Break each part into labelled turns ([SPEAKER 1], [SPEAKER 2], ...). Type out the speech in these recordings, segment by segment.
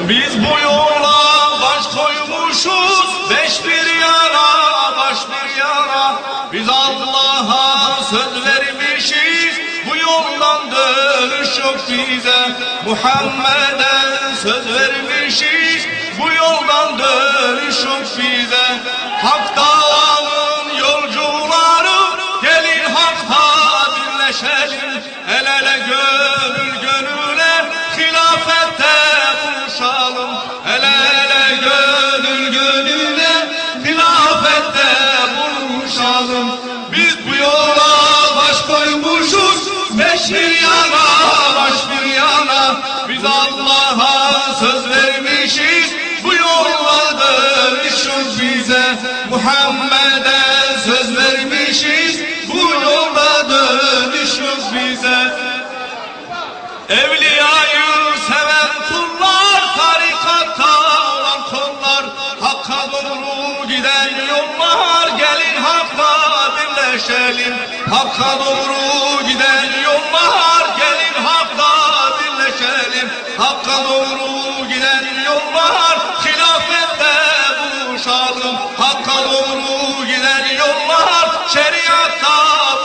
[SPEAKER 1] Biz bu yola baş koymuşuz, beş bir yana, baş bir yana. Biz Allah'a söz vermişiz, bu yoldan dönüş yok bize. Muhammed'e söz vermişiz, bu yoldan dönüş yok bize. Hak dağının yolcuları, gelin hakta birleşelim. El ele gönül gönüle, hilafette buluşalım. El ele gönül gönüle, hilafette buluşalım. Biz bu yola baş koymuşuz, beş bir yana, baş bir yana. Biz Allah'a söz vermişiz, bu yola dönüş yok bize. Muhammed'e söz vermişiz, bu yolda dönüş yok bize. Evliyayı seven kullar, tarikatta olan kollar, hakka doğru giden yollar, gelin hakka birleşelim. Hakka doğru giden yollar, gelin hakka birleşelim. Hakka doğru giden yollar, hilafette buluşalım. Hakka doğru giden yollar, şeriatta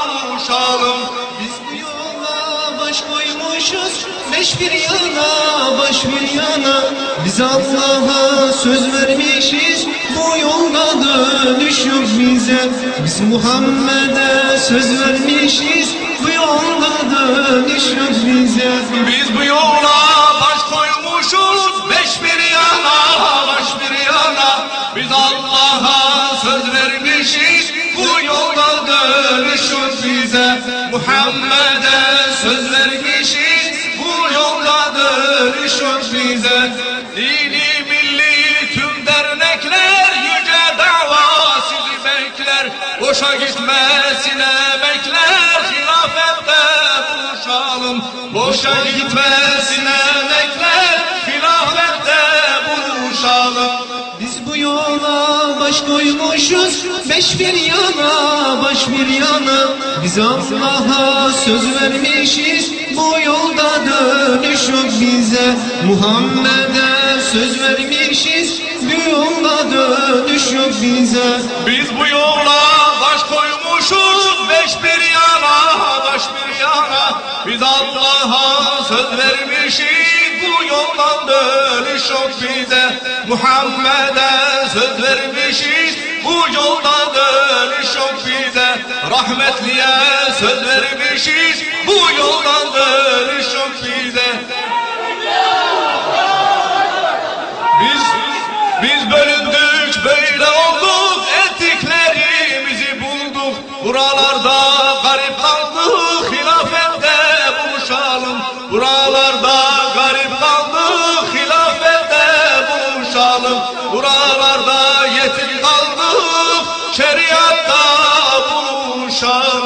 [SPEAKER 1] buluşalım.
[SPEAKER 2] Biz bu yola baş koymuşuz, beş bir yana, baş bir yana. Biz Allah'a söz vermişiz, bu yolda dönüş yok bize. Biz Muhammed'e söz vermişiz, bu yolda dönüş yok bize.
[SPEAKER 1] Biz bu yola baş koymuşuz, beş bir yana, baş bir yana. Biz Allah'a söz vermişiz, bu yolda dönüş yok bize. Muhammed'e söz vermişiz, bu yolda dönüş yok bize. Dini milli tüm dernekler, yüce dava sizi bekler. Boşa gitmesin emekler, hilafette buluşalım. Boşa gitmesin emekler, hilafette buluşalım.
[SPEAKER 2] Biz bu yola baş koymuşuz, beş bir yana, baş bir yana. Biz Allah'a söz vermişiz, bu yolda dönüş yok bize. Muhammed'e söz vermişiz, bu yolda dönüş yok bize.
[SPEAKER 1] Biz bu yola baş koymuşuz, beş bir yana, baş bir yana. Biz Allah'a söz vermişiz, bu yoldan dönüş yok bize. Muhammed'e söz vermişiz, bu yoldan dönüş yok bize. Rahmetliye söz vermişiz, bu yoldan dönüş yok bize. Biz bölündük, böyle olduk, ettiklerimizi bulduk. Buralarda garip kaldık, hilafette buluşalım. Buralarda garip kaldık, hilafette buluşalım. Buralarda yetim kaldık, şeriatta buluşalım.